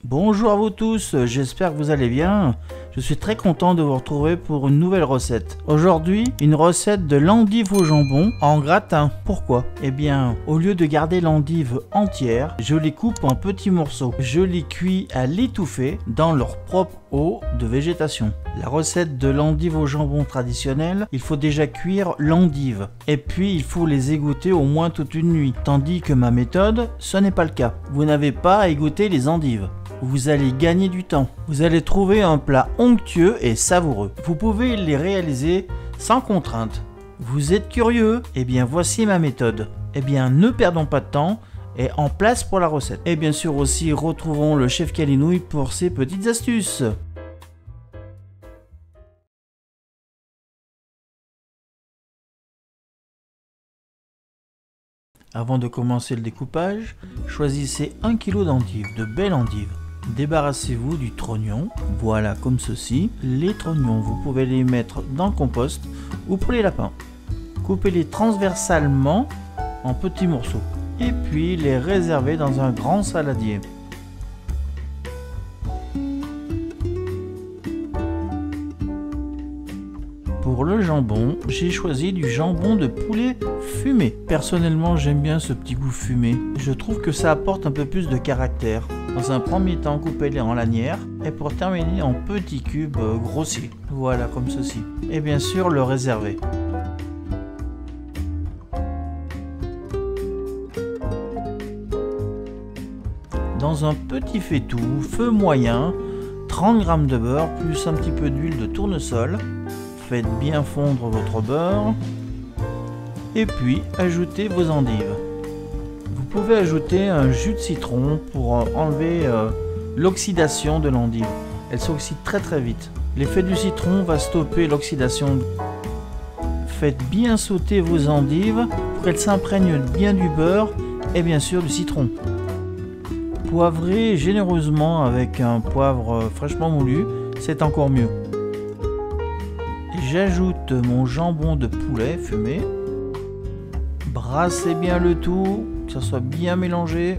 Bonjour à vous tous, j'espère que vous allez bien. Je suis très content de vous retrouver pour une nouvelle recette. Aujourd'hui, une recette de l'endive au jambon en gratin. Pourquoi? Eh bien, au lieu de garder l'endive entière, je les coupe en petits morceaux. Je les cuis à l'étouffée dans leur propre eau de végétation. La recette de l'endive au jambon traditionnelle, il faut déjà cuire l'endive. Et puis, il faut les égoutter au moins toute une nuit. Tandis que ma méthode, ce n'est pas le cas. Vous n'avez pas à égoutter les endives. Vous allez gagner du temps. Vous allez trouver un plat onctueux et savoureux. Vous pouvez les réaliser sans contrainte. Vous êtes curieux? Eh bien voici ma méthode. Eh bien ne perdons pas de temps et en place pour la recette. Et bien sûr aussi retrouvons le chef Calinouille pour ses petites astuces. Avant de commencer le découpage, choisissez 1 kg d'endives, de belles endives. Débarrassez-vous du trognon, voilà comme ceci. Les trognons, vous pouvez les mettre dans le compost ou pour les lapins. Coupez-les transversalement en petits morceaux et puis les réservez dans un grand saladier. Pour le jambon, j'ai choisi du jambon de poulet fumé. Personnellement, j'aime bien ce petit goût fumé. Je trouve que ça apporte un peu plus de caractère. Dans un premier temps, coupez-les en lanières et pour terminer en petits cubes grossiers. Voilà, comme ceci. Et bien sûr, le réserver. Dans un petit faitout, feu moyen, 30 g de beurre plus un petit peu d'huile de tournesol. Faites bien fondre votre beurre et puis ajoutez vos endives. Vous pouvez ajouter un jus de citron pour enlever l'oxydation de l'endive. Elle s'oxyde très vite. L'effet du citron va stopper l'oxydation. Faites bien sauter vos endives pour qu'elles s'imprègnent bien du beurre et bien sûr du citron. Poivrez généreusement avec un poivre fraîchement moulu, c'est encore mieux. J'ajoute mon jambon de poulet fumé. Brassez bien le tout, que ça soit bien mélangé.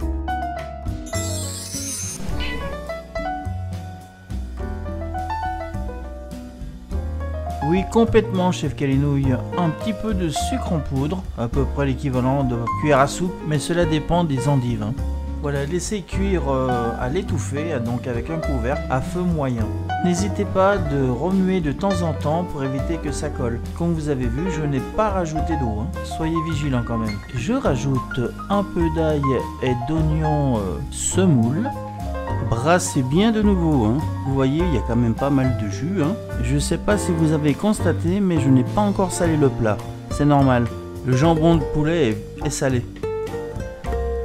Oui, complètement, chef Calinouille. Un petit peu de sucre en poudre, à peu près l'équivalent de cuillère à soupe, mais cela dépend des endives. Voilà, laissez cuire à l'étouffée, donc avec un couvercle à feu moyen. N'hésitez pas de remuer de temps en temps pour éviter que ça colle. Comme vous avez vu, je n'ai pas rajouté d'eau, soyez vigilants quand même. Je rajoute un peu d'ail et d'oignon semoule. Brassez bien de nouveau, Vous voyez, il y a quand même pas mal de jus, Je ne sais pas si vous avez constaté, mais je n'ai pas encore salé le plat. C'est normal, le jambon de poulet est salé.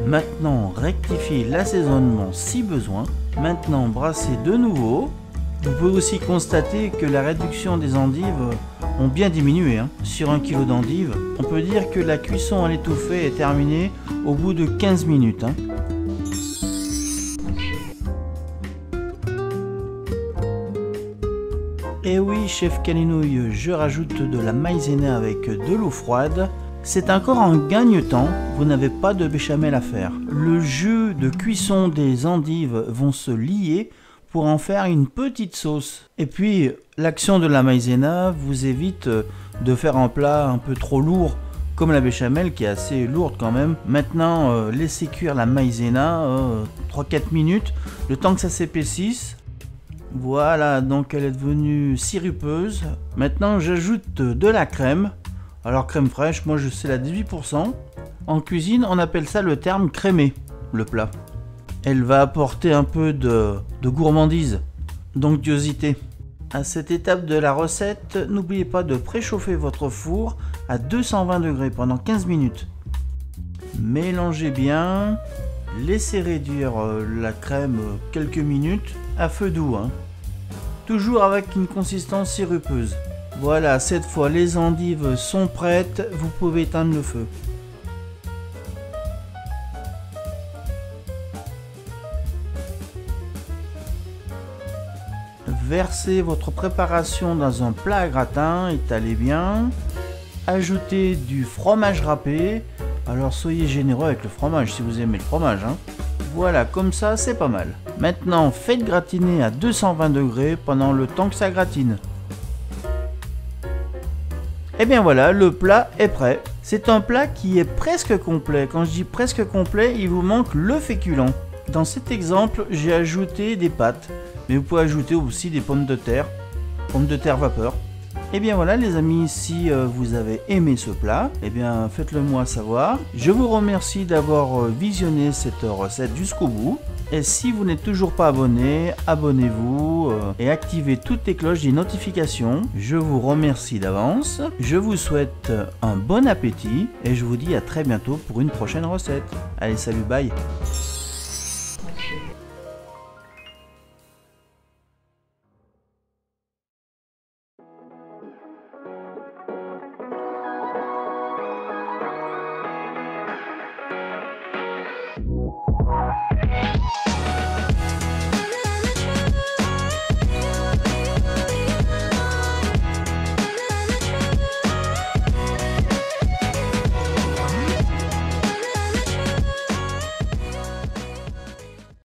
Maintenant, rectifiez l'assaisonnement si besoin. Maintenant, brassez de nouveau. Vous pouvez aussi constater que la réduction des endives ont bien diminué. Sur 1 kg d'endives, on peut dire que la cuisson à l'étouffée est terminée au bout de 15 minutes. Et oui, chef Calinouille, je rajoute de la maïzena avec de l'eau froide. C'est encore un gagne-temps, vous n'avez pas de béchamel à faire. Le jus de cuisson des endives vont se lier pour en faire une petite sauce. Et puis, l'action de la maïzena vous évite de faire un plat un peu trop lourd, comme la béchamel qui est assez lourde quand même. Maintenant, laissez cuire la maïzena 3-4 minutes, le temps que ça s'épaississe. Voilà, donc elle est devenue sirupeuse. Maintenant, j'ajoute de la crème. Alors crème fraîche, moi je sais la 18%. En cuisine, on appelle ça le terme crémé, le plat. Elle va apporter un peu de gourmandise, d'onctuosité. À cette étape de la recette, n'oubliez pas de préchauffer votre four à 220 degrés pendant 15 minutes. Mélangez bien, laissez réduire la crème quelques minutes à feu doux. Toujours avec une consistance sirupeuse. Voilà, cette fois les endives sont prêtes, vous pouvez éteindre le feu. Versez votre préparation dans un plat à gratin, étalez bien. Ajoutez du fromage râpé. Alors soyez généreux avec le fromage si vous aimez le fromage, hein. Voilà, comme ça c'est pas mal. Maintenant faites gratiner à 220 degrés pendant le temps que ça gratine. Et bien voilà, le plat est prêt. C'est un plat qui est presque complet. Quand je dis presque complet, il vous manque le féculent. Dans cet exemple, j'ai ajouté des pâtes, mais vous pouvez ajouter aussi des pommes de terre vapeur. Et bien voilà les amis, si vous avez aimé ce plat, et bien faites-le moi savoir. Je vous remercie d'avoir visionné cette recette jusqu'au bout. Et si vous n'êtes toujours pas abonné, abonnez-vous et activez toutes les cloches des notifications. Je vous remercie d'avance. Je vous souhaite un bon appétit et je vous dis à très bientôt pour une prochaine recette. Allez, salut, bye.